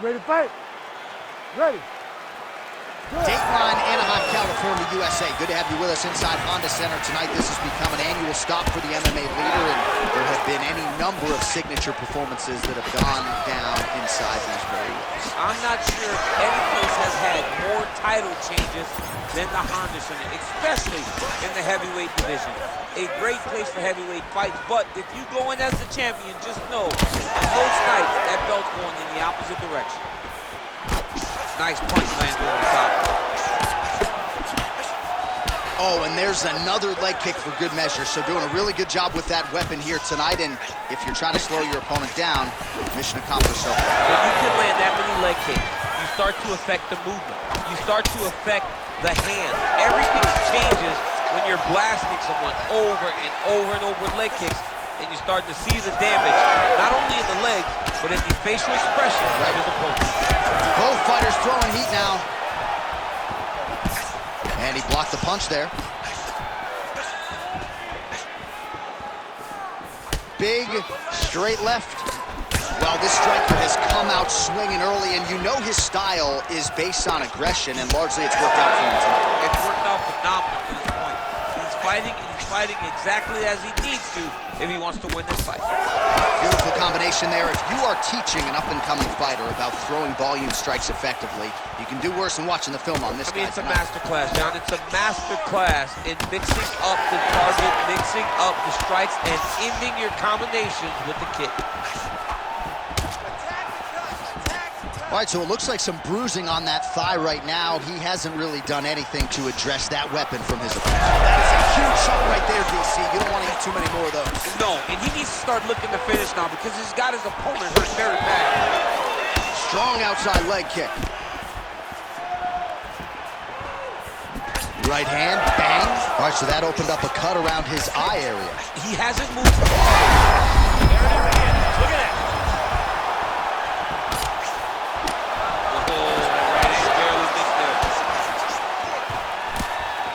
Ready to fight? Ready. Dateline, Anaheim, California, USA. Good to have you with us inside Honda Center tonight. This has become an annual stop for the MMA leader, and there have been any number of signature performances that have gone down inside these very ways. I'm not sure if any place has had more title changes than the Honda Center, especially in the heavyweight division. A great place for heavyweight fights, but if you go in as the champion, just know on most nights that belt's going in the opposite direction. Nice punch lands over the top. Oh, and there's another leg kick for good measure. So doing a really good job with that weapon here tonight. And if you're trying to slow your opponent down, mission accomplished so far. When you can land that many leg kicks, you start to affect the movement. You start to affect the hand. Everything changes when you're blasting someone over and over and over with leg kicks. And you start to see the damage, not only in the legs, but in the facial expression of his opponent. Both fighters throwing heat now. And he blocked the punch there. Big, straight left. Well, this striker has come out swinging early, and you know his style is based on aggression, and largely it's worked out for him tonight. It's worked out phenomenal to this point. He's fighting, and he's fighting exactly as he needs to if he wants to win this fight. Beautiful combination there. If you are teaching an up-and-coming fighter about throwing volume strikes effectively, you can do worse than watching the film on this guy. It's a master class, John. It's a master class in mixing up the target, mixing up the strikes, and ending your combinations with the kick. All right, so it looks like some bruising on that thigh right now. He hasn't really done anything to address that weapon from his opponent. That is a huge shot right there, DC. You don't want to eat too many more of those. No, and he needs to start looking to finish now because he's got his opponent hurt very bad. Strong outside leg kick. Right hand, bang. All right, so that opened up a cut around his eye area. He hasn't moved. There it is again. Look at that.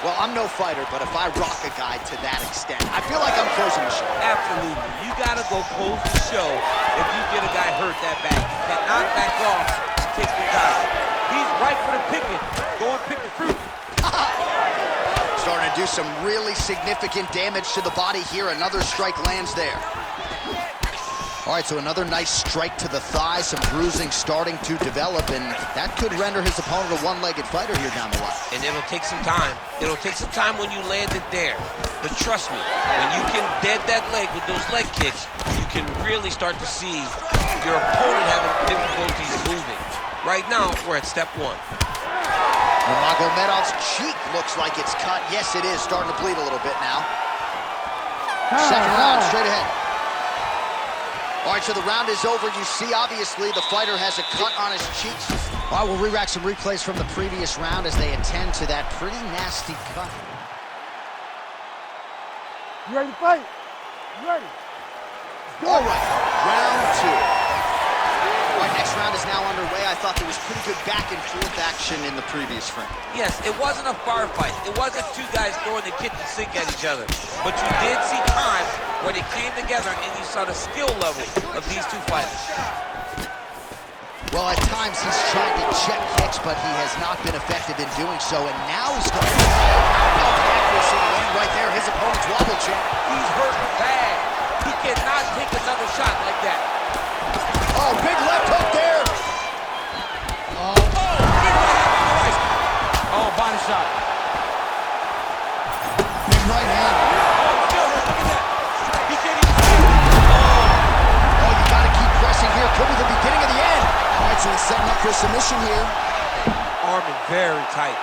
Well, I'm no fighter, but if I rock a guy to that extent, I feel like I'm closing the show. Absolutely. You got to go close the show if you get a guy hurt that bad. You cannot back off and take your time. He's right for the picking. Go and pick the fruit. Starting to do some really significant damage to the body here. Another strike lands there. All right, so another nice strike to the thigh, some bruising starting to develop, and that could render his opponent a one-legged fighter here down the line. And it'll take some time. It'll take some time when you land it there. But trust me, when you can dead that leg with those leg kicks, you can really start to see your opponent having difficulties moving. Right now, we're at step one. Nurmagomedov's cheek looks like it's cut. Yes, it is, starting to bleed a little bit now. Second round, straight ahead. All right, so the round is over. You see, obviously, the fighter has a cut on his cheeks. All right, we'll re-rack some replays from the previous round as they attend to that pretty nasty cut. You ready to fight? You ready? All right, round two. All right, next round is now underway. I thought there was pretty good back-and-forth action in the previous frame. Yes, it wasn't a bar fight. It wasn't two guys throwing the kitchen sink at each other. But you did see times where they came together and you saw the skill level of these two fighters. Well, at times he's tried to check kicks, but he has not been effective in doing so. And now he's going to accuracy land right there. His opponent's wobble check. He's hurt bad. He cannot take another shot like that. Oh, big left hook there. Oh, big right. Oh, body shot. Big right hand. Could be the beginning of the end. All right, so he's setting up for a submission here. Arm in very tight.